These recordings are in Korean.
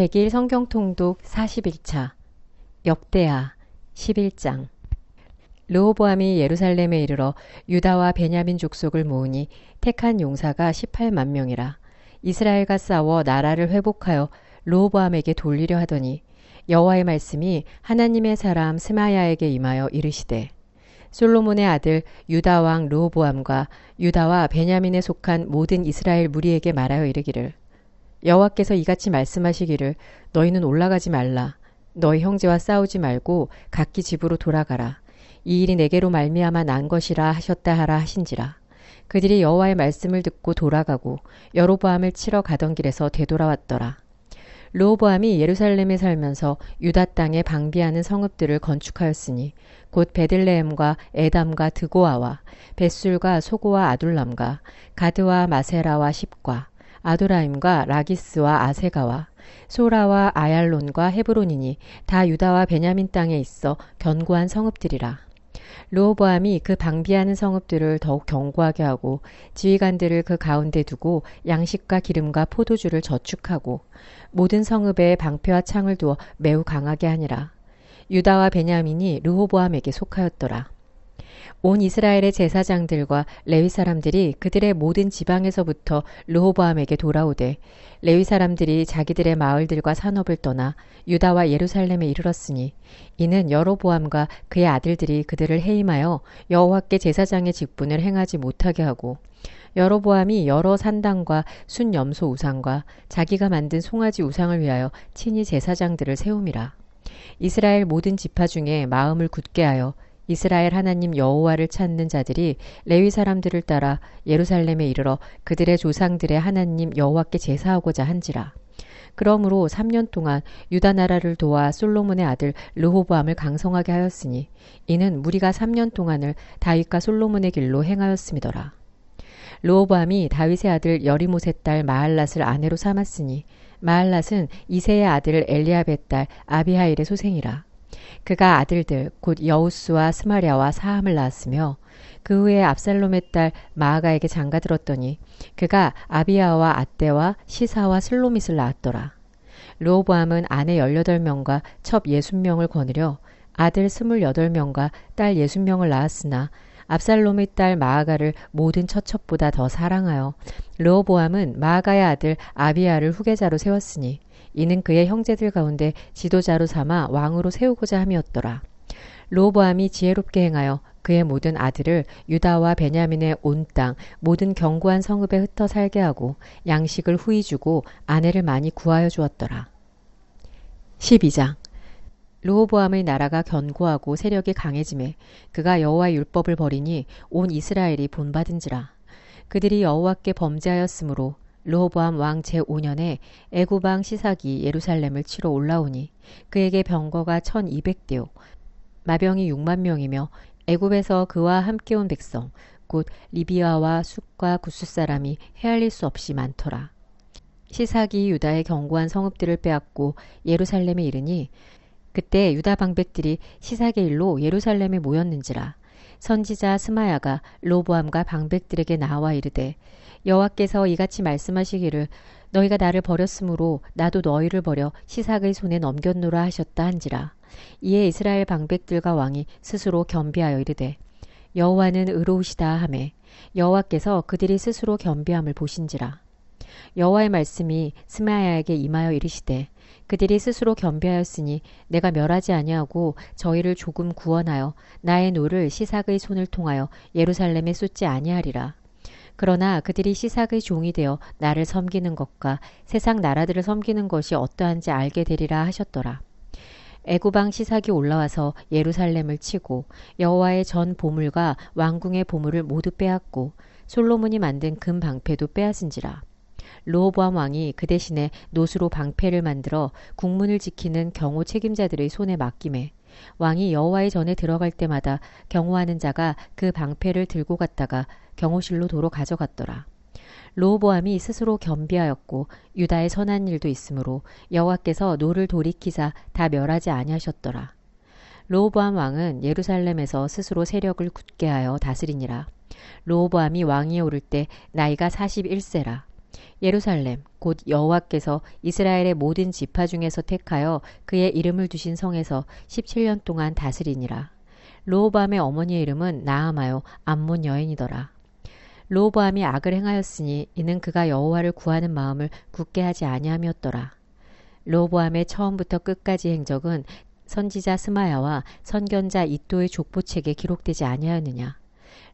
100일 성경통독 41차 역대하 11장. 르호보암이 예루살렘에 이르러 유다와 베냐민 족속을 모으니 택한 용사가 18만 명이라. 이스라엘과 싸워 나라를 회복하여 르호보암에게 돌리려 하더니 여호와의 말씀이 하나님의 사람 스마야에게 임하여 이르시되, 솔로몬의 아들 유다 왕 르호보암과 유다와 베냐민에 속한 모든 이스라엘 무리에게 말하여 이르기를, 여호와께서 이같이 말씀하시기를, 너희는 올라가지 말라. 너희 형제와 싸우지 말고 각기 집으로 돌아가라. 이 일이 내게로 말미암아 난 것이라 하셨다 하라 하신지라. 그들이 여호와의 말씀을 듣고 돌아가고 여로보암을 치러 가던 길에서 되돌아왔더라. 르호보암이 예루살렘에 살면서 유다 땅에 방비하는 성읍들을 건축하였으니 곧 베들레헴과 에담과 드고아와 벳술과 소고와 아둘람과 가드와 마세라와 십과 아도라임과 라기스와 아세가와 소라와 아얄론과 헤브론이니 다 유다와 베냐민 땅에 있어 견고한 성읍들이라. 르호보암이 그 방비하는 성읍들을 더욱 견고하게 하고 지휘관들을 그 가운데 두고 양식과 기름과 포도주를 저축하고 모든 성읍에 방패와 창을 두어 매우 강하게 하니라. 유다와 베냐민이 르호보암에게 속하였더라. 온 이스라엘의 제사장들과 레위 사람들이 그들의 모든 지방에서부터 르호보암에게 돌아오되, 레위 사람들이 자기들의 마을들과 산업을 떠나 유다와 예루살렘에 이르렀으니 이는 여로보암과 그의 아들들이 그들을 해임하여 여호와께 제사장의 직분을 행하지 못하게 하고, 여로보암이 여러 산당과 순염소 우상과 자기가 만든 송아지 우상을 위하여 친히 제사장들을 세움이라. 이스라엘 모든 지파 중에 마음을 굳게 하여 이스라엘 하나님 여호와를 찾는 자들이 레위 사람들을 따라 예루살렘에 이르러 그들의 조상들의 하나님 여호와께 제사하고자 한지라. 그러므로 3년 동안 유다 나라를 도와 솔로몬의 아들 르호보암을 강성하게 하였으니 이는 무리가 3년 동안을 다윗과 솔로몬의 길로 행하였음이더라. 르호보암이 다윗의 아들 여리못의 딸 마할랏을 아내로 삼았으니 마할랏은 이새의 아들 엘리압의 딸 아비하일의 소생이라. 그가 아들들 곧 여우스와 스마랴와 사함을 낳았으며 그 후에 압살롬의 딸 마아가에게 장가들었더니 그가 아비야와 아떼와 시사와 슬로밋을 낳았더라. 르호보암은 아내 18명과 첩 60명을 거느려 아들 28명과 딸 60명을 낳았으나 압살롬의 딸 마아가를 모든 처첩보다 더 사랑하여 르호보암은 마아가의 아들 아비야를 후계자로 세웠으니 이는 그의 형제들 가운데 지도자로 삼아 왕으로 세우고자 함이었더라. 르호보암이 지혜롭게 행하여 그의 모든 아들을 유다와 베냐민의 온 땅 모든 견고한 성읍에 흩어 살게 하고 양식을 후히 주고 아내를 많이 구하여 주었더라. 12장. 르호보암의 나라가 견고하고 세력이 강해지매 그가 여호와의 율법을 버리니 온 이스라엘이 본받은지라. 그들이 여호와께 범죄하였으므로 르호보암 왕 제5년에 애굽 왕 시삭이 예루살렘을 치러 올라오니 그에게 병거가 1200대요 마병이 6만 명이며 애굽에서 그와 함께 온 백성 곧 리비아와 숫과 구스 사람이 헤아릴 수 없이 많더라. 시삭이 유다의 견고한 성읍들을 빼앗고 예루살렘에 이르니 그때 유다 방백들이 시삭의 일로 예루살렘에 모였는지라. 선지자 스마야가 르호보암과 방백들에게 나와 이르되, 여호와께서 이같이 말씀하시기를, 너희가 나를 버렸으므로 나도 너희를 버려 시삭의 손에 넘겼노라 하셨다 한지라. 이에 이스라엘 방백들과 왕이 스스로 겸비하여 이르되, 여호와는 의로우시다 하매 여호와께서 그들이 스스로 겸비함을 보신지라. 여호와의 말씀이 스마야에게 임하여 이르시되, 그들이 스스로 겸비하였으니 내가 멸하지 아니하고 저희를 조금 구원하여 나의 노를 시삭의 손을 통하여 예루살렘에 쏟지 아니하리라. 그러나 그들이 시삭의 종이 되어 나를 섬기는 것과 세상 나라들을 섬기는 것이 어떠한지 알게 되리라 하셨더라. 애굽 왕 시삭이 올라와서 예루살렘을 치고 여호와의 전 보물과 왕궁의 보물을 모두 빼앗고 솔로몬이 만든 금 방패도 빼앗은지라. 르호보암 왕이 그 대신에 노수로 방패를 만들어 국문을 지키는 경호 책임자들의 손에 맡기매 왕이 여호와의 전에 들어갈 때마다 경호하는 자가 그 방패를 들고 갔다가 경호실로 도로 가져갔더라. 르호보암이 스스로 겸비하였고 유다의 선한 일도 있으므로 여호와께서 노를 돌이키사 다 멸하지 아니하셨더라. 르호보암 왕은 예루살렘에서 스스로 세력을 굳게 하여 다스리니라. 르호보암이 왕위에 오를 때 나이가 41세라. 예루살렘 곧 여호와께서 이스라엘의 모든 지파 중에서 택하여 그의 이름을 두신 성에서 17년 동안 다스리니라. 르호보암의 어머니의 이름은 나아마요 암몬 여인이더라. 르호보암이 악을 행하였으니 이는 그가 여호와를 구하는 마음을 굳게 하지 아니함이었더라. 르호보암의 처음부터 끝까지 행적은 선지자 스마야와 선견자 이도의 족보책에 기록되지 아니하였느냐.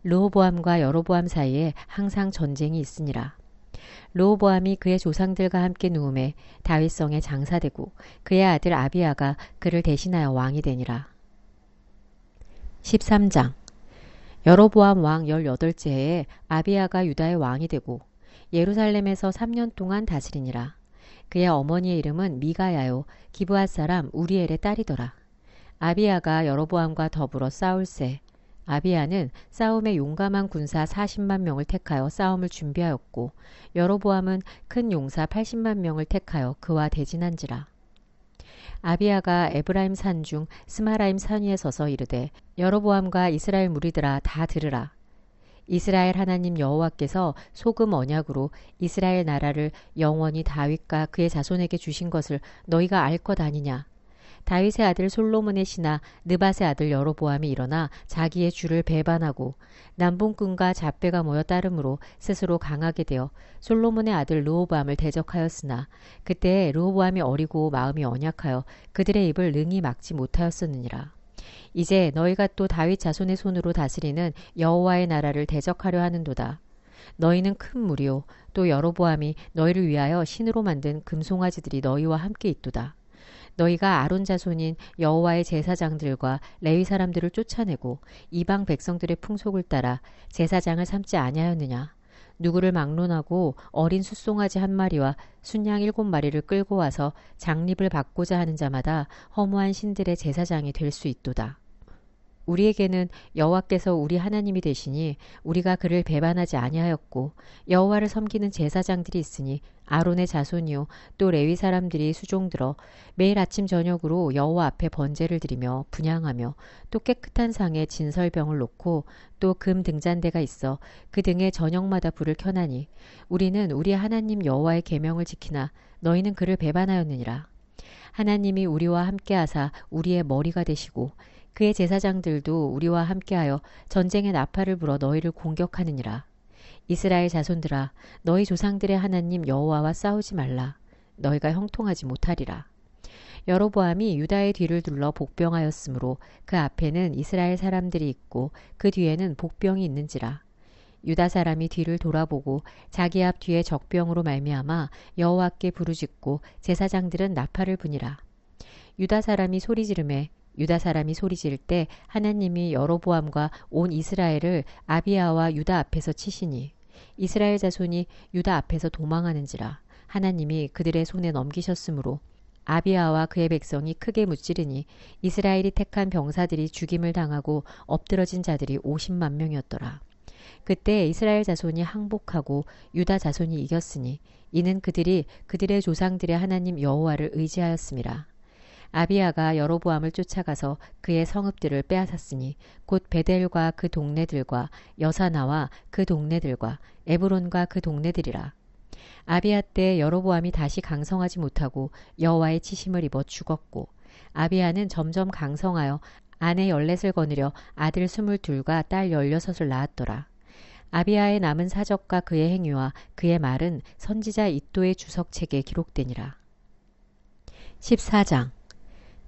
르호보암과 여로보암 사이에 항상 전쟁이 있으니라. 르호보암이 그의 조상들과 함께 누움에 다윗성에 장사되고 그의 아들 아비야가 그를 대신하여 왕이 되니라. 13장. 여로보암 왕 18째 해에 아비야가 유다의 왕이 되고 예루살렘에서 3년 동안 다스리니라. 그의 어머니의 이름은 미가야요 기브앗 사람 우리엘의 딸이더라. 아비야가 여로보암과 더불어 싸울새. 아비야는 싸움에 용감한 군사 40만 명을 택하여 싸움을 준비하였고 여로보암은 큰 용사 80만 명을 택하여 그와 대진한지라. 아비야가 에브라임 산 중 스마라임 산 위에 서서 이르되 여로보암과 이스라엘 무리들아 다 들으라. 이스라엘 하나님 여호와께서 소금 언약으로 이스라엘 나라를 영원히 다윗과 그의 자손에게 주신 것을 너희가 알 것 아니냐. 다윗의 아들 솔로몬의 신하 느밧의 아들 여로보암이 일어나 자기의 주를 배반하고 남분꾼과 잡배가 모여 따름으로 스스로 강하게 되어 솔로몬의 아들 르호보암을 대적하였으나 그때 르호보암이 어리고 마음이 언약하여 그들의 입을 능히 막지 못하였었느니라. 이제 너희가 또 다윗 자손의 손으로 다스리는 여호와의 나라를 대적하려 하는도다. 너희는 큰 무리요 또 여로보암이 너희를 위하여 신으로 만든 금송아지들이 너희와 함께 있도다. 너희가 아론 자손인 여호와의 제사장들과 레위 사람들을 쫓아내고 이방 백성들의 풍속을 따라 제사장을 삼지 아니하였느냐. 누구를 막론하고 어린 숫송아지 한 마리와 순양 7마리를 끌고 와서 장립을 받고자 하는 자마다 허무한 신들의 제사장이 될 수 있도다. 우리에게는 여호와께서 우리 하나님이 되시니 우리가 그를 배반하지 아니하였고 여호와를 섬기는 제사장들이 있으니 아론의 자손이요 또 레위 사람들이 수종들어 매일 아침 저녁으로 여호와 앞에 번제를 드리며 분향하며 또 깨끗한 상에 진설병을 놓고 또 금 등잔대가 있어 그 등에 저녁마다 불을 켜나니 우리는 우리 하나님 여호와의 계명을 지키나 너희는 그를 배반하였느니라. 하나님이 우리와 함께하사 우리의 머리가 되시고 그의 제사장들도 우리와 함께하여 전쟁의 나팔을 불어 너희를 공격하느니라. 이스라엘 자손들아 너희 조상들의 하나님 여호와와 싸우지 말라. 너희가 형통하지 못하리라. 여로보암이 유다의 뒤를 둘러 복병하였으므로 그 앞에는 이스라엘 사람들이 있고 그 뒤에는 복병이 있는지라. 유다 사람이 뒤를 돌아보고 자기 앞 뒤에 적병으로 말미암아 여호와께 부르짖고 제사장들은 나팔을 부니라. 유다 사람이 소리 지르매 유다 사람이 소리 지를 때 하나님이 여로보암과 온 이스라엘을 아비야와 유다 앞에서 치시니 이스라엘 자손이 유다 앞에서 도망하는지라. 하나님이 그들의 손에 넘기셨으므로 아비야와 그의 백성이 크게 무찌르니 이스라엘이 택한 병사들이 죽임을 당하고 엎드러진 자들이 50만 명이었더라. 그때 이스라엘 자손이 항복하고 유다 자손이 이겼으니 이는 그들이 그들의 조상들의 하나님 여호와를 의지하였음이라. 아비야가 여로보암을 쫓아가서 그의 성읍들을 빼앗았으니 곧 베델과 그 동네들과 여사나와 그 동네들과 에브론과 그 동네들이라. 아비야 때 여로보암이 다시 강성하지 못하고 여호와의 치심을 입어 죽었고 아비야는 점점 강성하여 아내 14을 거느려 아들 22과 딸 16을 낳았더라. 아비야의 남은 사적과 그의 행위와 그의 말은 선지자 이도의 주석책에 기록되니라. 14장.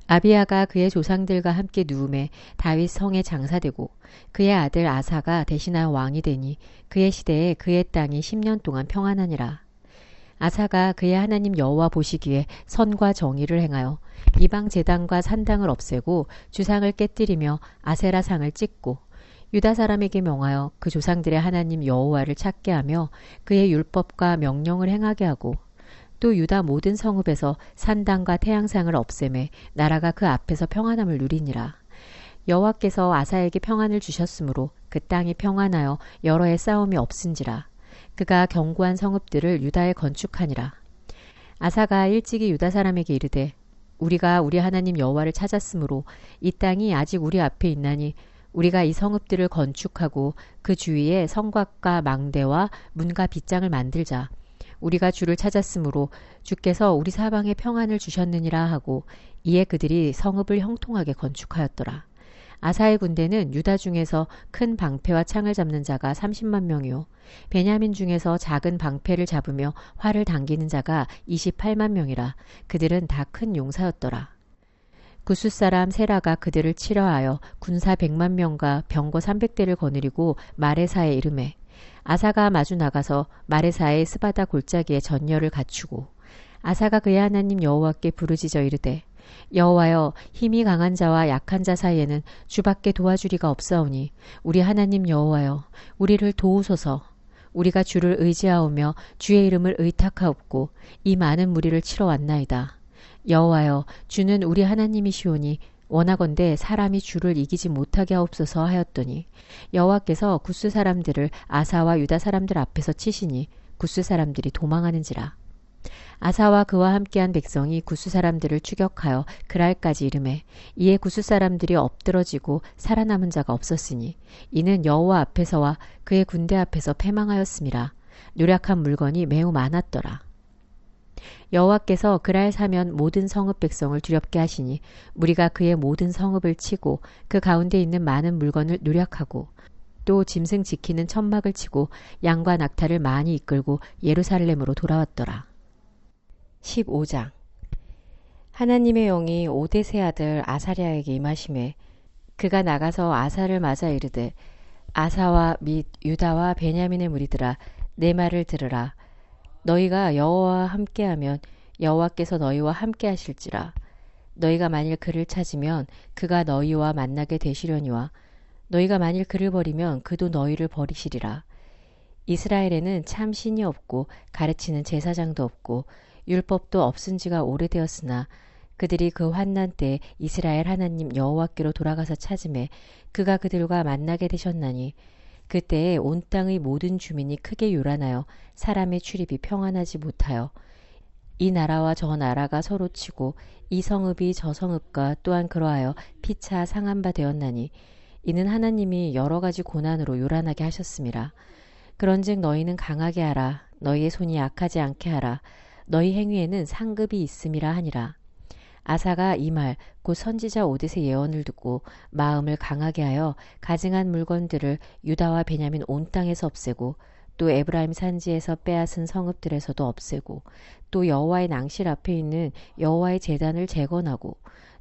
아비야가 그의 조상들과 함께 누움에 다윗 성에 장사되고 그의 아들 아사가 대신하여 왕이 되니 그의 시대에 그의 땅이 10년 동안 평안하니라. 아사가 그의 하나님 여호와 보시기에 선과 정의를 행하여 이방 제단과 산당을 없애고 주상을 깨뜨리며 아세라 상을 찢고 유다 사람에게 명하여 그 조상들의 하나님 여호와를 찾게 하며 그의 율법과 명령을 행하게 하고 또 유다 모든 성읍에서 산당과 태양상을 없애매 나라가 그 앞에서 평안함을 누리니라. 여호와께서 아사에게 평안을 주셨으므로 그 땅이 평안하여 여러 해 싸움이 없은지라. 그가 견고한 성읍들을 유다에 건축하니라. 아사가 일찍이 유다 사람에게 이르되 우리가 우리 하나님 여호와를 찾았으므로 이 땅이 아직 우리 앞에 있나니 우리가 이 성읍들을 건축하고 그 주위에 성곽과 망대와 문과 빗장을 만들자. 우리가 주를 찾았으므로 주께서 우리 사방에 평안을 주셨느니라 하고 이에 그들이 성읍을 형통하게 건축하였더라. 아사의 군대는 유다 중에서 큰 방패와 창을 잡는 자가 30만 명이요 베냐민 중에서 작은 방패를 잡으며 활을 당기는 자가 28만 명이라. 그들은 다 큰 용사였더라. 구스 사람 세라가 그들을 치러하여 군사 100만 명과 병거 300대를 거느리고 마레사에 이르매 아사가 마주 나가서 마레사의 스바다 골짜기에 전열을 갖추고 아사가 그의 하나님 여호와께 부르짖어 이르되 여호와여 힘이 강한 자와 약한 자 사이에는 주밖에 도와주리가 없사오니 우리 하나님 여호와여 우리를 도우소서. 우리가 주를 의지하오며 주의 이름을 의탁하옵고 이 많은 무리를 치러 왔나이다. 여호와여 주는 우리 하나님이시오니 원하건대 사람이 주를 이기지 못하게 하옵소서 하였더니 여호와께서 구스 사람들을 아사와 유다 사람들 앞에서 치시니 구스 사람들이 도망하는지라. 아사와 그와 함께한 백성이 구스 사람들을 추격하여 그랄까지 이르매 이에 구스 사람들이 엎드러지고 살아남은 자가 없었으니 이는 여호와 앞에서와 그의 군대 앞에서 패망하였음이라. 노략한 물건이 매우 많았더라. 여호와께서 그랄 사면 모든 성읍 백성을 두렵게 하시니 무리가 그의 모든 성읍을 치고 그 가운데 있는 많은 물건을 누략하고 또 짐승 지키는 천막을 치고 양과 낙타를 많이 이끌고 예루살렘으로 돌아왔더라. 15장 하나님의 영이 오데세 아들 아사랴에게 임하심에 그가 나가서 아사를 맞아 이르되 아사와 및 유다와 베냐민의 무리들아 내 말을 들으라. 너희가 여호와와 함께하면 여호와께서 너희와 함께하실지라. 너희가 만일 그를 찾으면 그가 너희와 만나게 되시려니와 너희가 만일 그를 버리면 그도 너희를 버리시리라. 이스라엘에는 참 신이 없고 가르치는 제사장도 없고 율법도 없은 지가 오래되었으나 그들이 그 환난 때 이스라엘 하나님 여호와께로 돌아가서 찾음에 그가 그들과 만나게 되셨나니 그때에 온 땅의 모든 주민이 크게 요란하여 사람의 출입이 평안하지 못하여 이 나라와 저 나라가 서로 치고 이 성읍이 저 성읍과 또한 그러하여 피차 상한 바 되었나니 이는 하나님이 여러 가지 고난으로 요란하게 하셨음이라. 그런즉 너희는 강하게 하라. 너희의 손이 약하지 않게 하라. 너희 행위에는 상급이 있음이라 하니라. 아사가 이 말 곧 선지자 오뎃의 예언을 듣고 마음을 강하게 하여 가증한 물건들을 유다와 베냐민 온 땅에서 없애고 또 에브라임 산지에서 빼앗은 성읍들에서도 없애고 또 여호와의 낭실 앞에 있는 여호와의 제단을 재건하고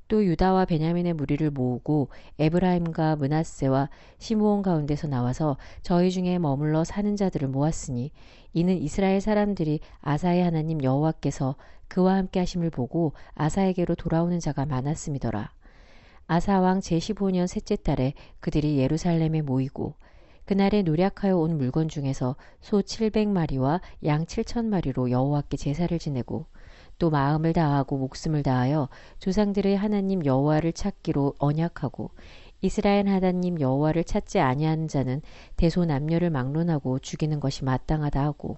또 유다와 베냐민의 무리를 모으고 에브라임과 므낫세와 시므온 가운데서 나와서 저희 중에 머물러 사는 자들을 모았으니 이는 이스라엘 사람들이 아사의 하나님 여호와께서 그와 함께 하심을 보고 아사에게로 돌아오는 자가 많았음이더라. 아사 왕 제15년 셋째 달에 그들이 예루살렘에 모이고 그날에 노략하여 온 물건 중에서 소 700마리와 양 7,000마리로 여호와께 제사를 지내고 또 마음을 다하고 목숨을 다하여 조상들의 하나님 여호와를 찾기로 언약하고 이스라엘 하나님 여호와를 찾지 아니하는 자는 대소남녀를 막론하고 죽이는 것이 마땅하다 하고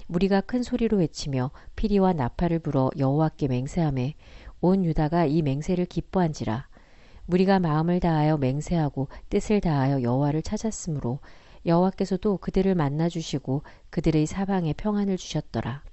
무리가 큰 소리로 외치며 피리와 나팔을 불어 여호와께 맹세하매 온 유다가 이 맹세를 기뻐한지라. 무리가 마음을 다하여 맹세하고 뜻을 다하여 여호와를 찾았으므로 여호와께서도 그들을 만나주시고 그들의 사방에 평안을 주셨더라.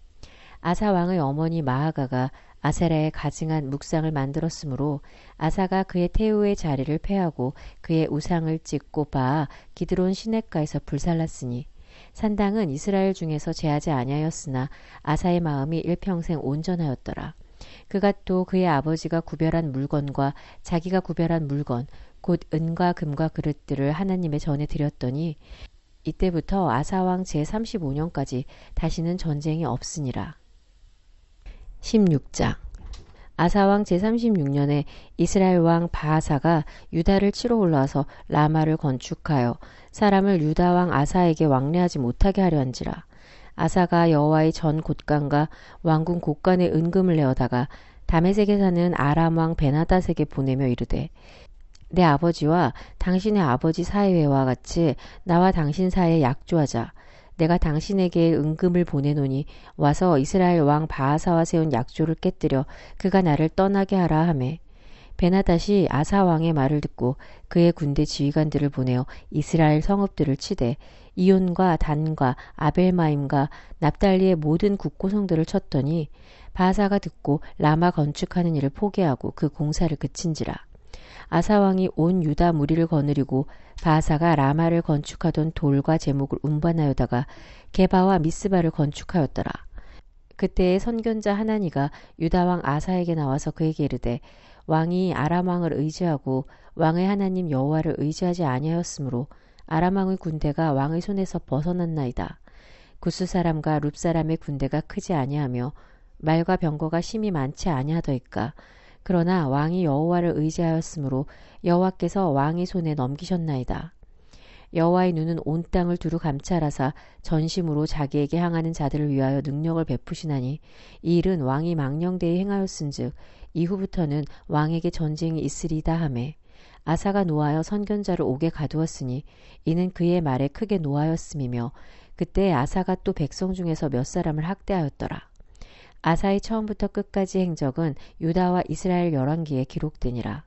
아사 왕의 어머니 마아가가 아세라의 가증한 묵상을 만들었으므로 아사가 그의 태우의 자리를 패하고 그의 우상을 찍고 바 기드론 시냇가에서 불살랐으니 산당은 이스라엘 중에서 제하지 아니하였으나 아사의 마음이 일평생 온전하였더라. 그가 또 그의 아버지가 구별한 물건과 자기가 구별한 물건 곧 은과 금과 그릇들을 하나님의 전에 드렸더니 이때부터 아사왕 제35년까지 다시는 전쟁이 없으니라. 16장 아사왕 제36년에 이스라엘 왕 바하사가 유다를 치러 올라와서 라마를 건축하여 사람을 유다 왕 아사에게 왕래하지 못하게 하려 한지라. 아사가 여호와의 전 곳간과 왕궁 곳간에 은금을 내어다가 다메섹에 사는 아람 왕 베나닷에게 보내며 이르되 내 아버지와 당신의 아버지 사이와 같이 나와 당신 사이에 약조하자. 내가 당신에게 은금을 보내노니 와서 이스라엘 왕 바하사와 세운 약조를 깨뜨려 그가 나를 떠나게 하라 하매 베나닷이 아사 왕의 말을 듣고 그의 군대 지휘관들을 보내어 이스라엘 성읍들을 치되 이온과 단과 아벨마임과 납달리의 모든 국고성들을 쳤더니 바하사가 듣고 라마 건축하는 일을 포기하고 그 공사를 그친지라. 아사왕이 온 유다 무리를 거느리고 바하사가 라마를 건축하던 돌과 제목을 운반하여다가 게바와 미스바를 건축하였더라. 그때의 선견자 하나니가 유다왕 아사에게 나와서 그에게 이르되 왕이 아람 왕을 의지하고 왕의 하나님 여호와를 의지하지 아니하였으므로 아람 왕의 군대가 왕의 손에서 벗어났나이다. 구스 사람과 룹 사람의 군대가 크지 아니하며 말과 병거가 심히 많지 아니하더이까. 그러나 왕이 여호와를 의지하였으므로 여호와께서 왕의 손에 넘기셨나이다. 여호와의 눈은 온 땅을 두루 감찰하사 전심으로 자기에게 향하는 자들을 위하여 능력을 베푸시나니 이 일은 왕이 망령되이 행하였은즉 이후부터는 왕에게 전쟁이 있으리다 하매 아사가 노하여 선견자를 옥에 가두었으니 이는 그의 말에 크게 노하였음이며 그때 아사가 또 백성 중에서 몇 사람을 학대하였더라. 아사의 처음부터 끝까지 행적은 유다와 이스라엘 열왕기에 기록되니라.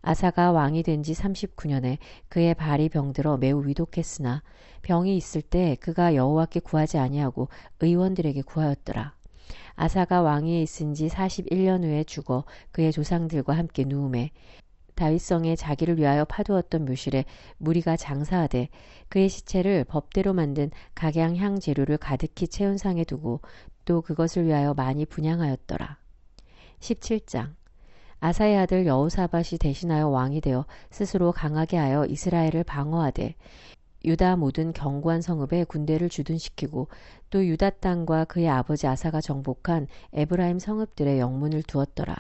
아사가 왕이 된 지 39년에 그의 발이 병들어 매우 위독했으나 병이 있을 때 그가 여호와께 구하지 아니하고 의원들에게 구하였더라. 아사가 왕위에 있은 지 41년 후에 죽어 그의 조상들과 함께 누움에 다윗성에 자기를 위하여 파두었던 묘실에 무리가 장사하되 그의 시체를 법대로 만든 각양향 재료를 가득히 채운 상에 두고 또 그것을 위하여 많이 분향하였더라. 17장 아사의 아들 여호사밧이 대신하여 왕이 되어 스스로 강하게 하여 이스라엘을 방어하되 유다 모든 견고한 성읍에 군대를 주둔시키고 또 유다 땅과 그의 아버지 아사가 정복한 에브라임 성읍들의 영문을 두었더라.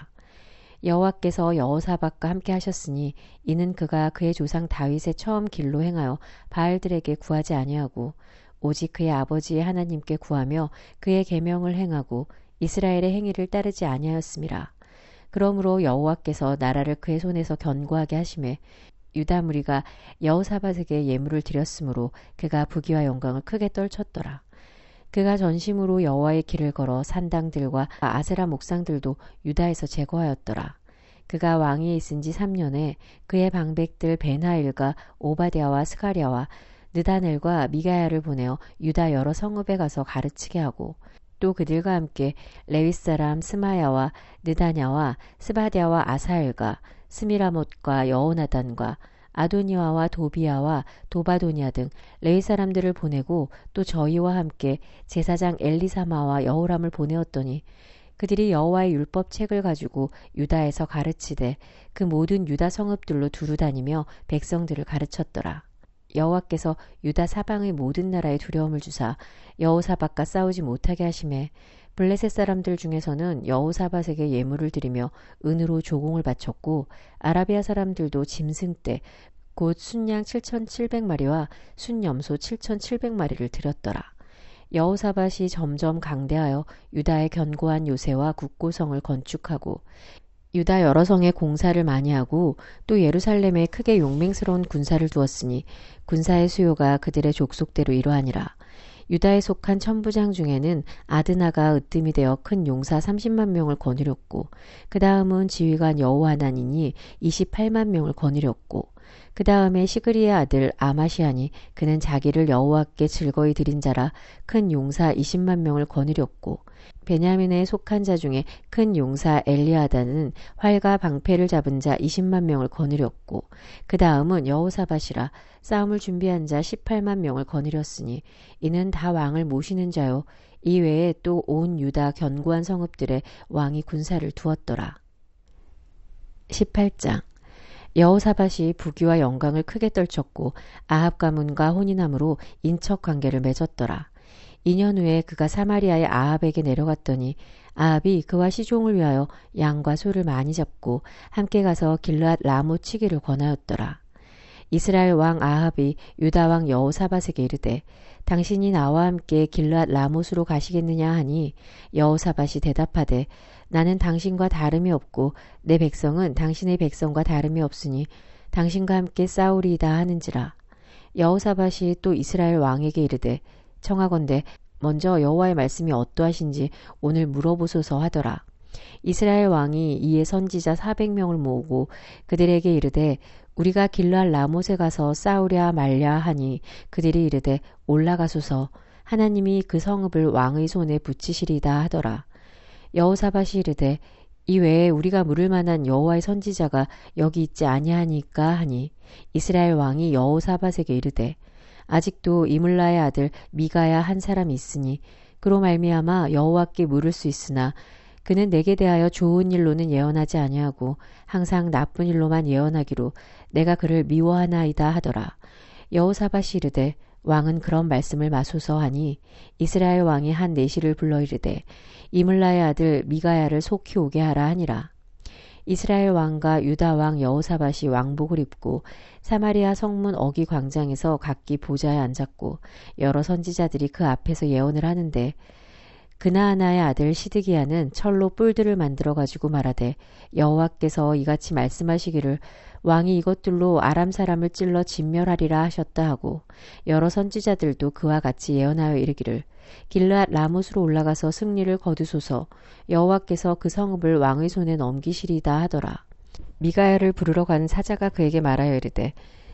여호와께서 여호사밧과 함께 하셨으니 이는 그가 그의 조상 다윗의 처음 길로 행하여 바알들에게 구하지 아니하고 오직 그의 아버지의 하나님께 구하며 그의 계명을 행하고 이스라엘의 행위를 따르지 아니하였음이라. 그러므로 여호와께서 나라를 그의 손에서 견고하게 하심에 유다 무리가 여호사밧에게 예물을 드렸으므로 그가 부귀와 영광을 크게 떨쳤더라. 그가 전심으로 여호와의 길을 걸어 산당들과 아세라 목상들도 유다에서 제거하였더라. 그가 왕위에 있은 지 3년에 그의 방백들 베나일과 오바댜와 스가랴와 느다넬과 미가야를 보내어 유다 여러 성읍에 가서 가르치게 하고 또 그들과 함께 레위 사람 스마야와 느다냐와 스바랴와 아사엘과 스미라못과 여호나단과 아도니아와 도비아와 도바도니아 등 레위 사람들을 보내고 또 저희와 함께 제사장 엘리사마와 여호람을 보내었더니 그들이 여호와의 율법 책을 가지고 유다에서 가르치되 그 모든 유다 성읍들로 두루 다니며 백성들을 가르쳤더라. 여호와께서 유다 사방의 모든 나라에 두려움을 주사 여호사밧과 싸우지 못하게 하심에 블레셋 사람들 중에서는 여호사밧에게 예물을 드리며 은으로 조공을 바쳤고 아라비아 사람들도 짐승떼 곧 순양 7,700마리와 순염소 7,700마리를 드렸더라. 여호사밧이 점점 강대하여 유다의 견고한 요새와 국고성을 건축하고 유다 여러 성에 공사를 많이 하고 또 예루살렘에 크게 용맹스러운 군사를 두었으니 군사의 수요가 그들의 족속대로 이러하니라. 유다에 속한 천부장 중에는 아드나가 으뜸이 되어 큰 용사 30만 명을 거느렸고 그 다음은 지휘관 여호하나니니 28만 명을 거느렸고 그 다음에 시그리의 아들 아마시아니 그는 자기를 여호와께 즐거이 드린 자라 큰 용사 20만 명을 거느렸고 베냐민에 속한 자 중에 큰 용사 엘리아다는 활과 방패를 잡은 자 20만 명을 거느렸고 그 다음은 여호사밧이라 싸움을 준비한 자 18만 명을 거느렸으니 이는 다 왕을 모시는 자요 이 외에 또 온 유다 견고한 성읍들에 왕이 군사를 두었더라. 18장 여호사밧이 부귀와 영광을 크게 떨쳤고 아합 가문과 혼인함으로 인척 관계를 맺었더라. 2년 후에 그가 사마리아의 아합에게 내려갔더니 아합이 그와 시종을 위하여 양과 소를 많이 잡고 함께 가서 길르앗 라모 치기를 권하였더라. 이스라엘 왕 아합이 유다 왕 여호사밧에게 이르되 당신이 나와 함께 길르앗 라못으로 가시겠느냐 하니 여호사밧이 대답하되 나는 당신과 다름이 없고 내 백성은 당신의 백성과 다름이 없으니 당신과 함께 싸우리이다 하는지라. 여호사밧이 또 이스라엘 왕에게 이르되 청하건대 먼저 여호와의 말씀이 어떠하신지 오늘 물어보소서 하더라. 이스라엘 왕이 이에 선지자 400명을 모으고 그들에게 이르되 우리가 길르앗 라못에 가서 싸우랴 말랴 하니 그들이 이르되 올라가소서 하나님이 그 성읍을 왕의 손에 붙이시리다 하더라. 여호사밧이 이르되 이 외에 우리가 물을 만한 여호와의 선지자가 여기 있지 아니하니까 하니 이스라엘 왕이 여호사밧에게 이르되 아직도 이물라의 아들 미가야 한 사람이 있으니 그로 말미암아 여호와께 물을 수 있으나 그는 내게 대하여 좋은 일로는 예언하지 아니하고 항상 나쁜 일로만 예언하기로 내가 그를 미워하나이다 하더라. 여호사밧이 이르되 왕은 그런 말씀을 마소서 하니 이스라엘 왕이 한 내시를 불러 이르되 이물라의 아들 미가야를 속히 오게 하라 하니라. 이스라엘 왕과 유다 왕 여호사밧이 왕복을 입고 사마리아 성문 어기 광장에서 각기 보좌에 앉았고 여러 선지자들이 그 앞에서 예언을 하는데 그나아나의 아들 시드기야는 철로 뿔들을 만들어 가지고 말하되 여호와께서 이같이 말씀하시기를 왕이 이것들로 아람 사람을 찔러 진멸하리라 하셨다 하고 여러 선지자들도 그와 같이 예언하여 이르기를 길르앗 라못으로 올라가서 승리를 거두소서 여호와께서 그 성읍을 왕의 손에 넘기시리다 하더라. 미가야를 부르러 간 사자가 그에게 말하여 이르되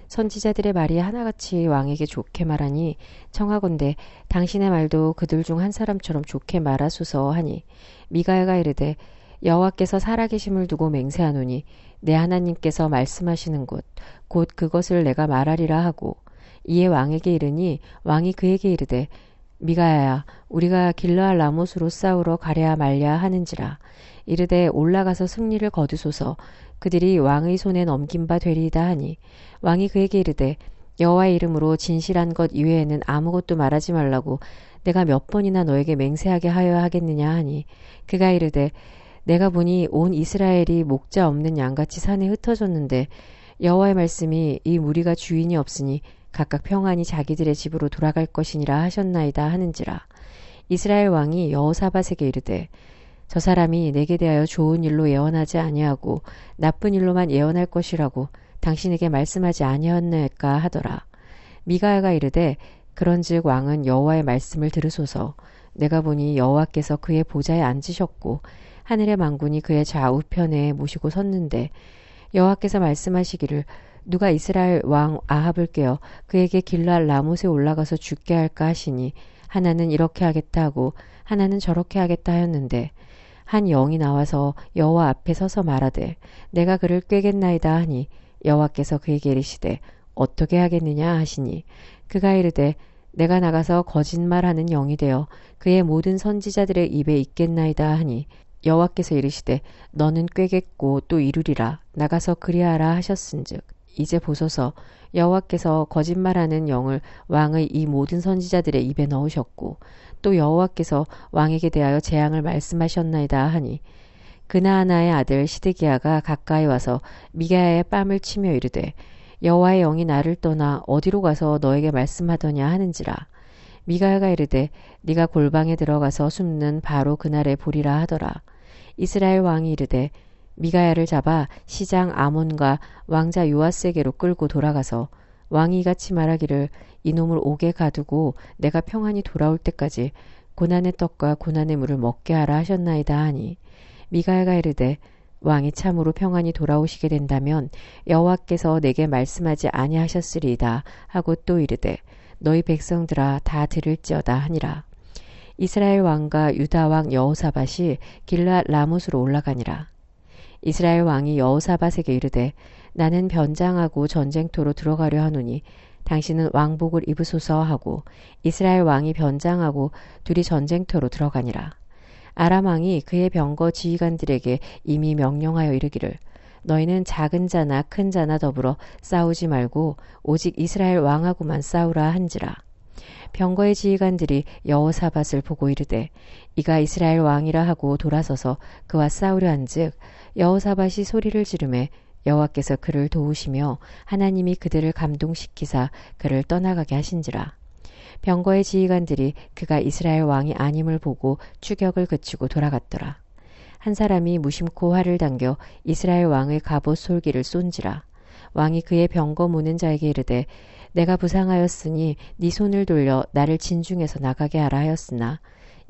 선지자들의 말이 하나같이 왕에게 좋게 말하니 청하건대 당신의 말도 그들 중 한 사람처럼 좋게 말하소서 하니 미가야가 이르되 여호와께서 살아계심을 두고 맹세하노니 내 하나님께서 말씀하시는 곳 곧 그것을 내가 말하리라 하고 이에 왕에게 이르니 왕이 그에게 이르되 미가야야 우리가 길르앗 라못으로 싸우러 가랴 말랴 하는지라 이르되 올라가서 승리를 거두소서 그들이 왕의 손에 넘긴 바 되리이다 하니 왕이 그에게 이르되 여호와의 이름으로 진실한 것 이외에는 아무것도 말하지 말라고 내가 몇 번이나 너에게 맹세하게 하여야 하겠느냐 하니 그가 이르되 내가 보니 온 이스라엘이 목자 없는 양같이 산에 흩어졌는데 여호와의 말씀이 이 무리가 주인이 없으니 각각 평안히 자기들의 집으로 돌아갈 것이니라 하셨나이다 하는지라. 이스라엘 왕이 여호사밧에게 이르되 저 사람이 내게 대하여 좋은 일로 예언하지 아니하고 나쁜 일로만 예언할 것이라고 당신에게 말씀하지 아니었나이까 하더라. 미가야가 이르되 그런즉 왕은 여호와의 말씀을 들으소서 내가 보니 여호와께서 그의 보좌에 앉으셨고 하늘의 만군이 그의 좌우편에 모시고 섰는데 여호와께서 말씀하시기를 누가 이스라엘 왕 아합을 깨어 그에게 길르앗 라못에 올라가서 죽게 할까 하시니 하나는 이렇게 하겠다 하고 하나는 저렇게 하겠다 하였는데 한 영이 나와서 여호와 앞에 서서 말하되 내가 그를 꾀겠나이다 하니 여호와께서 그에게 이르시되 어떻게 하겠느냐 하시니 그가 이르되 내가 나가서 거짓말하는 영이 되어 그의 모든 선지자들의 입에 있겠나이다 하니 여호와께서 이르시되 너는 꾀겠고 또 이루리라 나가서 그리하라 하셨은즉 이제 보소서 여호와께서 거짓말하는 영을 왕의 이 모든 선지자들의 입에 넣으셨고 또 여호와께서 왕에게 대하여 재앙을 말씀하셨나이다 하니 그나아나의 아들 시드기야가 가까이 와서 미가야의 뺨을 치며 이르되 여호와의 영이 나를 떠나 어디로 가서 너에게 말씀하더냐 하는지라. 미가야가 이르되 네가 골방에 들어가서 숨는 바로 그날에 보리라 하더라. 이스라엘 왕이 이르되 미가야를 잡아 시장 아몬과 왕자 요아스에게로 끌고 돌아가서 왕이 이같이 말하기를 이놈을 옥에 가두고 내가 평안히 돌아올 때까지 고난의 떡과 고난의 물을 먹게 하라 하셨나이다 하니 미가야가 이르되 왕이 참으로 평안히 돌아오시게 된다면 여호와께서 내게 말씀하지 아니하셨으리이다 하고 또 이르되 너희 백성들아 다 들을지어다 하니라. 이스라엘 왕과 유다 왕 여호사밧이 길르앗 라못으로 올라가니라. 이스라엘 왕이 여호사밧에게 이르되 나는 변장하고 전쟁터로 들어가려 하노니 당신은 왕복을 입으소서 하고 이스라엘 왕이 변장하고 둘이 전쟁터로 들어가니라. 아람 왕이 그의 병거 지휘관들에게 이미 명령하여 이르기를 너희는 작은 자나 큰 자나 더불어 싸우지 말고 오직 이스라엘 왕하고만 싸우라 한지라. 병거의 지휘관들이 여호사밧을 보고 이르되 이가 이스라엘 왕이라 하고 돌아서서 그와 싸우려 한즉 여호사밧이 소리를 지르매 여호와께서 그를 도우시며 하나님이 그들을 감동시키사 그를 떠나가게 하신지라. 병거의 지휘관들이 그가 이스라엘 왕이 아님을 보고 추격을 그치고 돌아갔더라. 한 사람이 무심코 활을 당겨 이스라엘 왕의 갑옷 솔기를 쏜지라. 왕이 그의 병거 모는 자에게 이르되 내가 부상하였으니 네 손을 돌려 나를 진중에서 나가게 하라 하였으나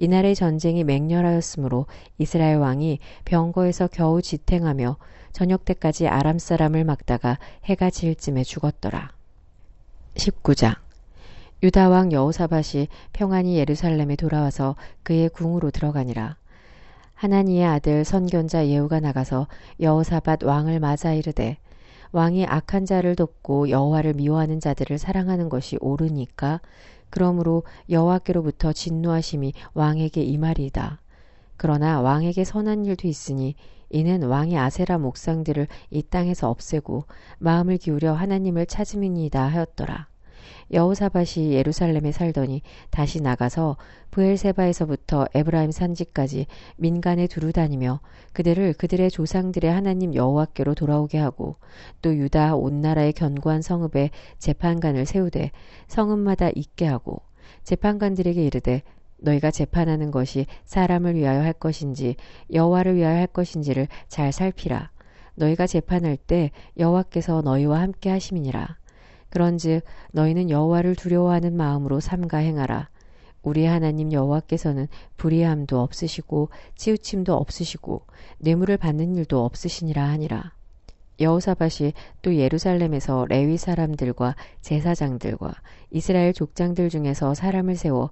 이날의 전쟁이 맹렬하였으므로 이스라엘 왕이 병거에서 겨우 지탱하며 저녁 때까지 아람 사람을 막다가 해가 질 쯤에 죽었더라. 19장. 유다 왕 여호사밧이 평안히 예루살렘에 돌아와서 그의 궁으로 들어가니라. 하나니의 아들 선견자 예후가 나가서 여호사밧 왕을 맞아 이르되 왕이 악한 자를 돕고 여호와를 미워하는 자들을 사랑하는 것이 옳으니까 그러므로 여호와께로부터 진노하심이 왕에게 임하리이다. 그러나 왕에게 선한 일도 있으니 이는 왕이 아세라 목상들을 이 땅에서 없애고 마음을 기울여 하나님을 찾음이니이다 하였더라. 여호사밧이 예루살렘에 살더니 다시 나가서 브엘세바에서부터 에브라임 산지까지 민간에 두루 다니며 그들을 그들의 조상들의 하나님 여호와께로 돌아오게 하고 또 유다 온 나라의 견고한 성읍에 재판관을 세우되 성읍마다 있게 하고 재판관들에게 이르되 너희가 재판하는 것이 사람을 위하여 할 것인지 여호와를 위하여 할 것인지를 잘 살피라. 너희가 재판할 때 여호와께서 너희와 함께 하심이니라. 그런즉 너희는 여호와를 두려워하는 마음으로 삼가 행하라. 우리 하나님 여호와께서는 불의함도 없으시고 치우침도 없으시고 뇌물을 받는 일도 없으시니라 하니라. 여호사밧이 또 예루살렘에서 레위 사람들과 제사장들과 이스라엘 족장들 중에서 사람을 세워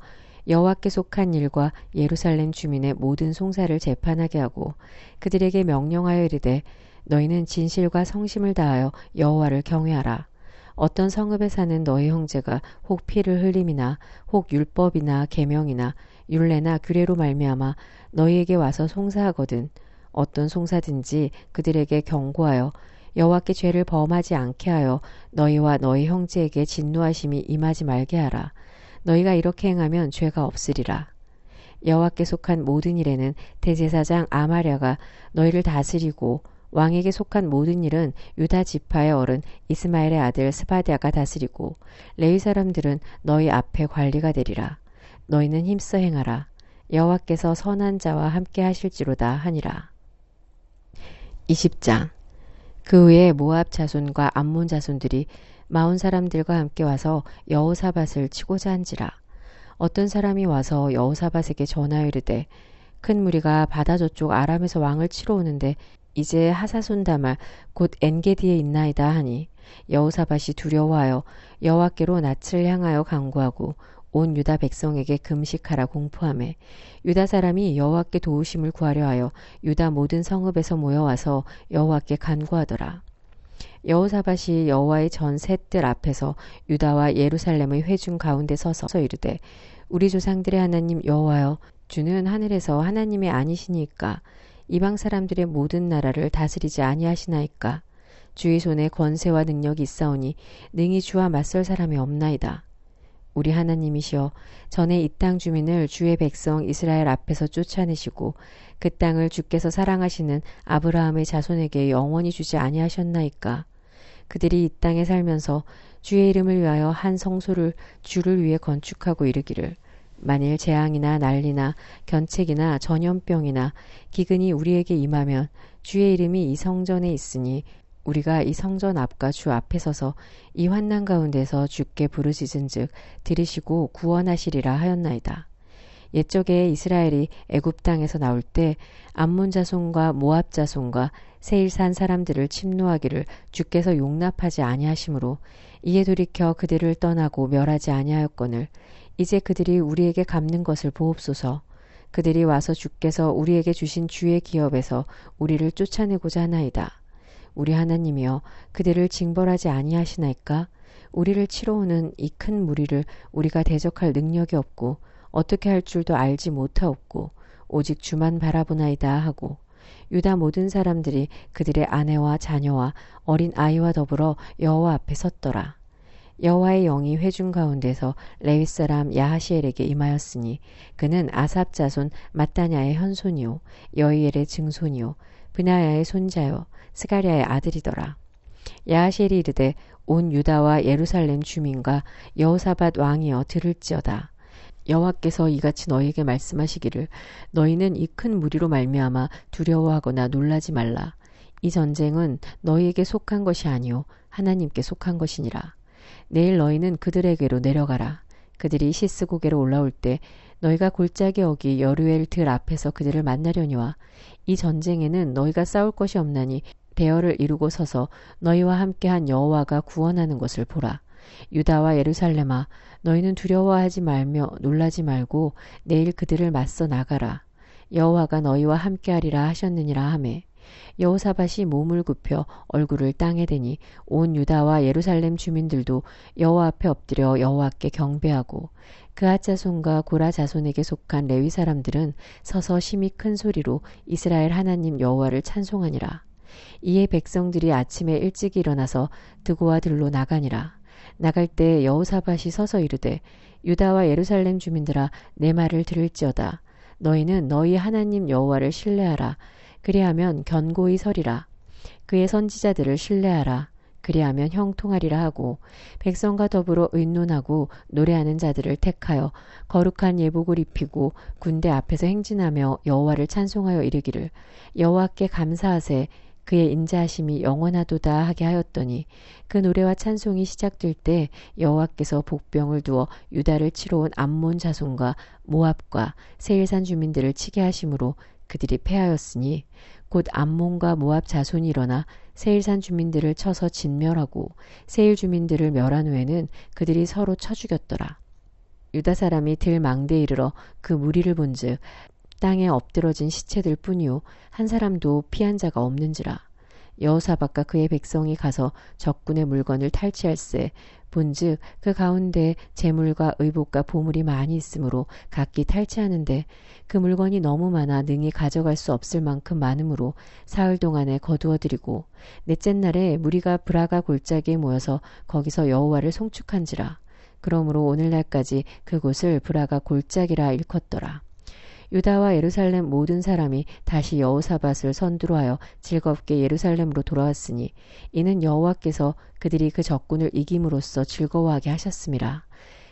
여호와께 속한 일과 예루살렘 주민의 모든 송사를 재판하게 하고 그들에게 명령하여 이르되 너희는 진실과 성심을 다하여 여호와를 경외하라. 어떤 성읍에 사는 너희 형제가 혹 피를 흘림이나 혹 율법이나 계명이나 율례나 규례로 말미암아 너희에게 와서 송사하거든 어떤 송사든지 그들에게 경고하여 여호와께 죄를 범하지 않게 하여 너희와 너희 형제에게 진노하심이 임하지 말게 하라. 너희가 이렇게 행하면 죄가 없으리라. 여호와께 속한 모든 일에는 대제사장 아마랴가 너희를 다스리고 왕에게 속한 모든 일은 유다 지파의 어른 이스마엘의 아들 스바랴가 다스리고 레위 사람들은 너희 앞에 관리가 되리라. 너희는 힘써 행하라. 여호와께서 선한 자와 함께 하실지로다 하니라. 20장. 그 후에 모압 자손과 암몬 자손들이 마온 사람들과 함께 와서 여호사밧을 치고자 한지라. 어떤 사람이 와서 여호사밧에게 전하여 이르되 큰 무리가 바다 저쪽 아람에서 왕을 치러 오는데 이제 하사손 다말 곧 엔게디에 있나이다 하니 여호사밧이 두려워하여 여호와께로 낯을 향하여 간구하고 온 유다 백성에게 금식하라 공포하매 유다 사람이 여호와께 도우심을 구하려 하여 유다 모든 성읍에서 모여와서 여호와께 간구하더라. 여호사밧이 여호와의 전 셋들 앞에서 유다와 예루살렘의 회중 가운데 서서 이르되 우리 조상들의 하나님 여호와여 주는 하늘에서 하나님이 아니시니까 이방 사람들의 모든 나라를 다스리지 아니하시나이까 주의 손에 권세와 능력이 있사오니 능히 주와 맞설 사람이 없나이다. 우리 하나님이시여 전에 이 땅 주민을 주의 백성 이스라엘 앞에서 쫓아내시고 그 땅을 주께서 사랑하시는 아브라함의 자손에게 영원히 주지 아니하셨나이까. 그들이 이 땅에 살면서 주의 이름을 위하여 한 성소를 주를 위해 건축하고 이르기를 만일 재앙이나 난리나 견책이나 전염병이나 기근이 우리에게 임하면 주의 이름이 이 성전에 있으니 우리가 이 성전 앞과 주 앞에 서서 이 환난 가운데서 주께 부르짖은즉 들으시고 구원하시리라 하였나이다. 옛적에 이스라엘이 애굽 땅에서 나올 때 암몬 자손과 모압 자손과 세일산 사람들을 침노하기를 주께서 용납하지 아니하시므로 이에 돌이켜 그들을 떠나고 멸하지 아니하였거늘 이제 그들이 우리에게 갚는 것을 보옵소서. 그들이 와서 주께서 우리에게 주신 주의 기업에서 우리를 쫓아내고자 하나이다. 우리 하나님이여 그들을 징벌하지 아니하시나이까? 우리를 치러 오는 이 큰 무리를 우리가 대적할 능력이 없고 어떻게 할 줄도 알지 못하옵고 오직 주만 바라보나이다 하고 유다 모든 사람들이 그들의 아내와 자녀와 어린 아이와 더불어 여호와 앞에 섰더라. 여호와의 영이 회중 가운데서 레위 사람 야하시엘에게 임하였으니 그는 아삽 자손 mat단야의 현손이요 여이엘의 증손이요 브나야의 손자요 스가랴의 아들이더라. 야하시엘이 이르되 온 유다와 예루살렘 주민과 여호사밧 왕이여 들을지어다. 여호와께서 이같이 너희에게 말씀하시기를 너희는 이 큰 무리로 말미암아 두려워하거나 놀라지 말라. 이 전쟁은 너희에게 속한 것이 아니요 하나님께 속한 것이니라. 내일 너희는 그들에게로 내려가라. 그들이 시스고개로 올라올 때 너희가 골짜기 어기 여루엘 들 앞에서 그들을 만나려니와 이 전쟁에는 너희가 싸울 것이 없나니 대열을 이루고 서서 너희와 함께한 여호와가 구원하는 것을 보라. 유다와 예루살렘아 너희는 두려워하지 말며 놀라지 말고 내일 그들을 맞서 나가라. 여호와가 너희와 함께하리라 하셨느니라 하매 여호사밧이 몸을 굽혀 얼굴을 땅에 대니 온 유다와 예루살렘 주민들도 여호와 앞에 엎드려 여호와께 경배하고 그앗 자손과 고라 자손에게 속한 레위 사람들은 서서 심히 큰 소리로 이스라엘 하나님 여호와를 찬송하니라. 이에 백성들이 아침에 일찍 일어나서 드고와 들로 나가니라. 나갈 때 여호사밧이 서서 이르되 유다와 예루살렘 주민들아 내 말을 들을지어다. 너희는 너희 하나님 여호와를 신뢰하라. 그리하면 견고히 서리라. 그의 선지자들을 신뢰하라. 그리하면 형통하리라 하고 백성과 더불어 의논하고 노래하는 자들을 택하여 거룩한 예복을 입히고 군대 앞에서 행진하며 여호와를 찬송하여 이르기를 여호와께 감사하세 그의 인자하심이 영원하도다 하게 하였더니 그 노래와 찬송이 시작될 때 여호와께서 복병을 두어 유다를 치러 온 암몬 자손과 모압과 세일산 주민들을 치게 하심으로 그들이 패하였으니 곧 암몬과 모압 자손이 일어나 세일산 주민들을 쳐서 진멸하고 세일 주민들을 멸한 후에는 그들이 서로 쳐 죽였더라. 유다 사람이 들 망대에 이르러 그 무리를 본즉 땅에 엎드러진 시체들 뿐이요 한 사람도 피한 자가 없는지라. 여호사밧과 그의 백성이 가서 적군의 물건을 탈취할세 본즉 그 가운데 재물과 의복과 보물이 많이 있으므로 각기 탈취하는데 그 물건이 너무 많아 능히 가져갈 수 없을 만큼 많으므로 사흘 동안에 거두어들이고 넷째 날에 무리가 브라가 골짜기에 모여서 거기서 여호와를 송축한지라. 그러므로 오늘날까지 그곳을 브라가 골짜기라 일컫더라. 유다와 예루살렘 모든 사람이 다시 여호사밧을 선두로 하여 즐겁게 예루살렘으로 돌아왔으니 이는 여호와께서 그들이 그 적군을 이김으로써 즐거워하게 하셨음이라.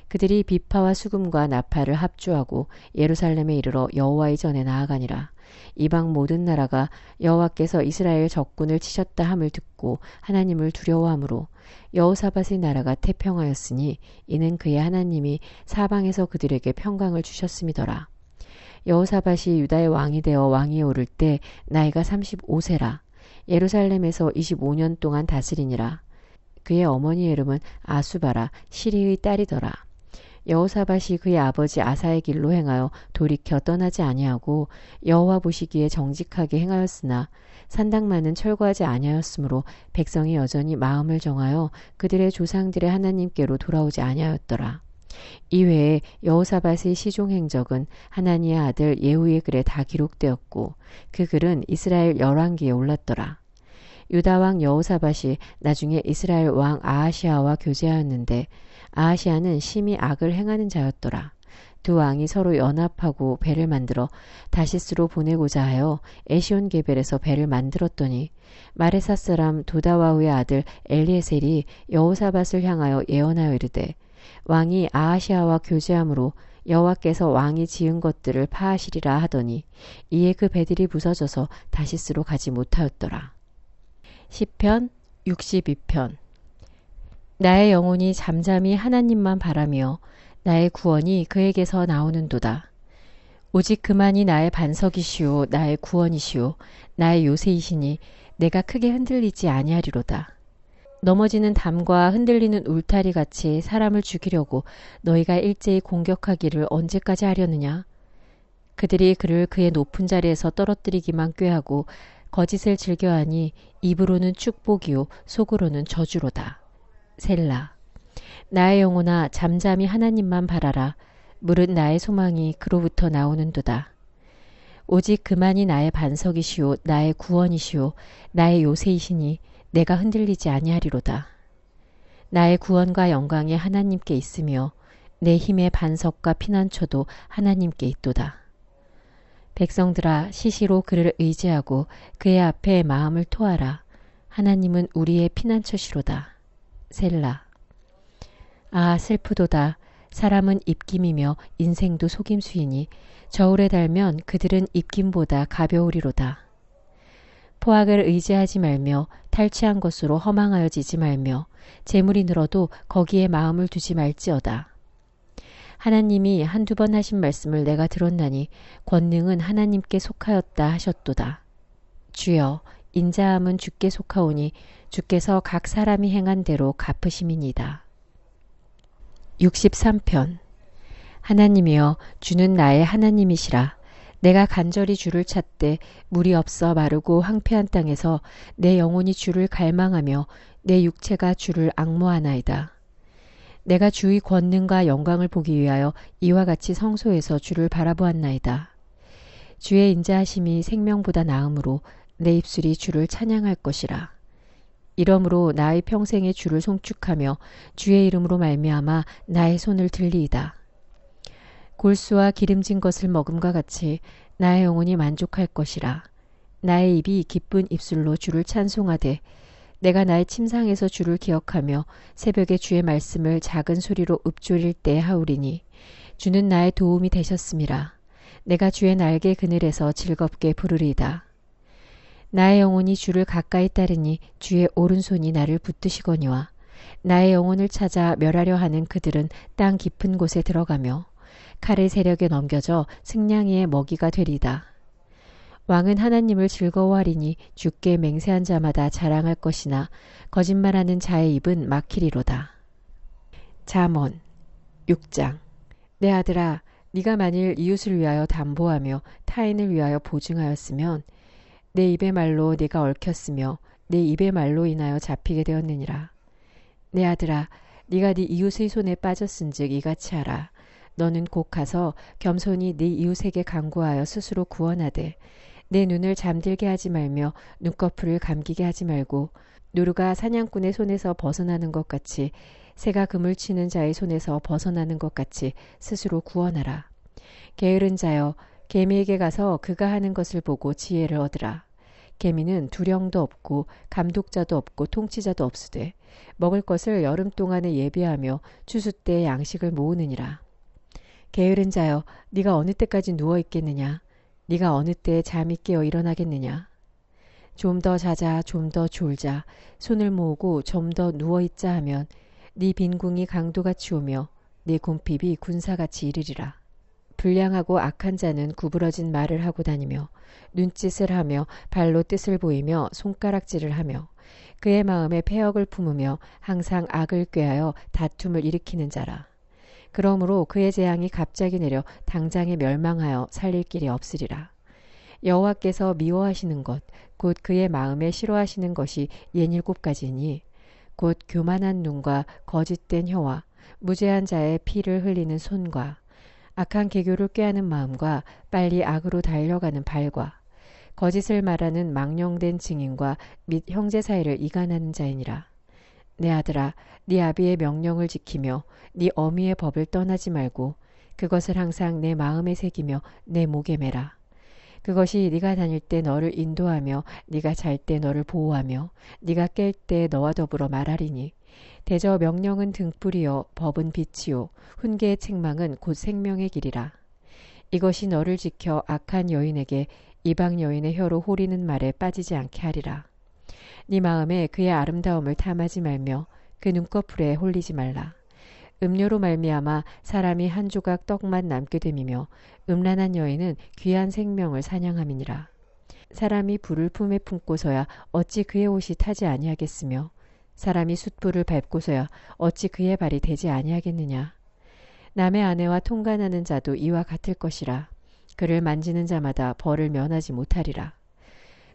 그들이 비파와 수금과 나팔을 합주하고 예루살렘에 이르러 여호와의 전에 나아가니라. 이방 모든 나라가 여호와께서 이스라엘 적군을 치셨다 함을 듣고 하나님을 두려워하므로 여호사밧의 나라가 태평하였으니 이는 그의 하나님이 사방에서 그들에게 평강을 주셨음이더라. 여호사밧이 유다의 왕이 되어 왕위에 오를 때 나이가 35세라. 예루살렘에서 25년 동안 다스리니라. 그의 어머니의 이름은 아수바라 시리의 딸이더라. 여호사밧이 그의 아버지 아사의 길로 행하여 돌이켜 떠나지 아니하고 여호와 보시기에 정직하게 행하였으나 산당만은 철거하지 아니하였으므로 백성이 여전히 마음을 정하여 그들의 조상들의 하나님께로 돌아오지 아니하였더라. 이외에 여호사밧의 시종 행적은 하나니의 아들 예후의 글에 다 기록되었고 그 글은 이스라엘 열왕기에 올랐더라. 유다 왕 여호사밧이 나중에 이스라엘 왕 아하시아와 교제하였는데 아하시아는 심히 악을 행하는 자였더라. 두 왕이 서로 연합하고 배를 만들어 다시스로 보내고자 하여 에시온 게벨에서 배를 만들었더니 마레사 사람 도다와후의 아들 엘리에셀이 여호사밧을 향하여 예언하여 이르되 왕이 아하시아와 교제함으로 여호와께서 왕이 지은 것들을 파하시리라 하더니 이에 그 배들이 부서져서 다시스로 가지 못하였더라. 시편 62편. 나의 영혼이 잠잠히 하나님만 바라며 나의 구원이 그에게서 나오는도다. 오직 그만이 나의 반석이시오 나의 구원이시오 나의 요새이시니 내가 크게 흔들리지 아니하리로다. 넘어지는 담과 흔들리는 울타리 같이 사람을 죽이려고 너희가 일제히 공격하기를 언제까지 하려느냐. 그들이 그를 그의 높은 자리에서 떨어뜨리기만 꾀하고 거짓을 즐겨하니 입으로는 축복이요 속으로는 저주로다. 셀라. 나의 영혼아 잠잠히 하나님만 바라라. 무릇 나의 소망이 그로부터 나오는도다. 오직 그만이 나의 반석이시오 나의 구원이시오 나의 요새이시니 내가 흔들리지 아니하리로다. 나의 구원과 영광이 하나님께 있으며 내 힘의 반석과 피난처도 하나님께 있도다. 백성들아 시시로 그를 의지하고 그의 앞에 마음을 토하라. 하나님은 우리의 피난처시로다. 셀라. 아 슬프도다. 사람은 입김이며 인생도 속임수이니 저울에 달면 그들은 입김보다 가벼우리로다. 포악을 의지하지 말며 탈취한 것으로 허망하여지지 말며 재물이 늘어도 거기에 마음을 두지 말지어다. 하나님이 한두 번 하신 말씀을 내가 들었나니 권능은 하나님께 속하였다 하셨도다. 주여, 인자함은 주께 속하오니 주께서 각 사람이 행한 대로 갚으심이니이다. 63편. 하나님이여, 주는 나의 하나님이시라. 내가 간절히 주를 찾되 물이 없어 마르고 황폐한 땅에서 내 영혼이 주를 갈망하며 내 육체가 주를 앙모하나이다. 내가 주의 권능과 영광을 보기 위하여 이와 같이 성소에서 주를 바라보았나이다. 주의 인자하심이 생명보다 나음으로 내 입술이 주를 찬양할 것이라. 이러므로 나의 평생에 주를 송축하며 주의 이름으로 말미암아 나의 손을 들리이다. 골수와 기름진 것을 먹음과 같이 나의 영혼이 만족할 것이라. 나의 입이 기쁜 입술로 주를 찬송하되 내가 나의 침상에서 주를 기억하며 새벽에 주의 말씀을 작은 소리로 읊조릴 때 하오리니 주는 나의 도움이 되셨음이라. 내가 주의 날개 그늘에서 즐겁게 부르리이다. 나의 영혼이 주를 가까이 따르니 주의 오른손이 나를 붙드시거니와 나의 영혼을 찾아 멸하려 하는 그들은 땅 깊은 곳에 들어가며 칼의 세력에 넘겨져 승냥이의 먹이가 되리다. 왕은 하나님을 즐거워하리니 주께 맹세한 자마다 자랑할 것이나 거짓말하는 자의 입은 막히리로다. 잠언 6장. 내 아들아, 네가 만일 이웃을 위하여 담보하며 타인을 위하여 보증하였으면 내 입의 말로 네가 얽혔으며 내 입의 말로 인하여 잡히게 되었느니라. 내 아들아, 네가 네 이웃의 손에 빠졌은즉 이같이 하라. 너는 곧 가서 겸손히 네 이웃에게 간구하여 스스로 구원하되 내 눈을 잠들게 하지 말며 눈꺼풀을 감기게 하지 말고 누루가 사냥꾼의 손에서 벗어나는 것 같이 새가 그물 치는 자의 손에서 벗어나는 것 같이 스스로 구원하라. 게으른 자여, 개미에게 가서 그가 하는 것을 보고 지혜를 얻으라. 개미는 두령도 없고 감독자도 없고 통치자도 없으되 먹을 것을 여름 동안에 예비하며 추수 때에 양식을 모으느니라. 게으른 자여, 네가 어느 때까지 누워 있겠느냐? 네가 어느 때에 잠이 깨어 일어나겠느냐? 좀 더 자자, 좀 더 졸자, 손을 모으고 좀 더 누워 있자 하면 네 빈궁이 강도같이 오며 네 궁핍이 군사같이 이르리라. 불량하고 악한 자는 구부러진 말을 하고 다니며 눈짓을 하며 발로 뜻을 보이며 손가락질을 하며 그의 마음에 패역을 품으며 항상 악을 꾀하여 다툼을 일으키는 자라. 그러므로 그의 재앙이 갑자기 내려 당장에 멸망하여 살릴 길이 없으리라. 여호와께서 미워하시는 것, 곧 그의 마음에 싫어하시는 것이 67가지니 곧 교만한 눈과 거짓된 혀와 무죄한 자의 피를 흘리는 손과 악한 계교를 꾀하는 마음과 빨리 악으로 달려가는 발과 거짓을 말하는 망령된 증인과 및 형제 사이를 이간하는 자이니라. 내 아들아, 네 아비의 명령을 지키며 네 어미의 법을 떠나지 말고 그것을 항상 내 마음에 새기며 내 목에 매라. 그것이 네가 다닐 때 너를 인도하며 네가 잘 때 너를 보호하며 네가 깰 때 너와 더불어 말하리니 대저 명령은 등불이요 법은 빛이요 훈계의 책망은 곧 생명의 길이라. 이것이 너를 지켜 악한 여인에게 이방 여인의 혀로 호리는 말에 빠지지 않게 하리라. 네 마음에 그의 아름다움을 탐하지 말며 그 눈꺼풀에 홀리지 말라. 음료로 말미암아 사람이 한 조각 떡만 남게 됨이며 음란한 여인은 귀한 생명을 사냥함이니라. 사람이 불을 품에 품고서야 어찌 그의 옷이 타지 아니하겠으며 사람이 숯불을 밟고서야 어찌 그의 발이 되지 아니하겠느냐. 남의 아내와 통간하는 자도 이와 같을 것이라. 그를 만지는 자마다 벌을 면하지 못하리라.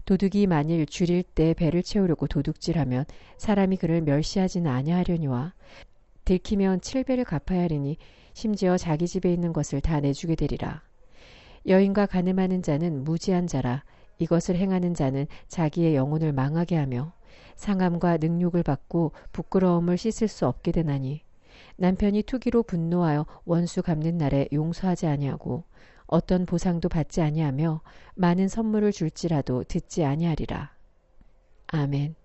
도둑이 만일 줄일 때 배를 채우려고 도둑질하면 사람이 그를 멸시하지는 아니하려니와 들키면 7배를 갚아야 하리니 심지어 자기 집에 있는 것을 다 내주게 되리라. 여인과 간음하는 자는 무지한 자라. 이것을 행하는 자는 자기의 영혼을 망하게 하며 상함과 능욕을 받고 부끄러움을 씻을 수 없게 되나니 남편이 투기로 분노하여 원수 갚는 날에 용서하지 아니하고 어떤 보상도 받지 아니하며 많은 선물을 줄지라도 듣지 아니하리라. 아멘.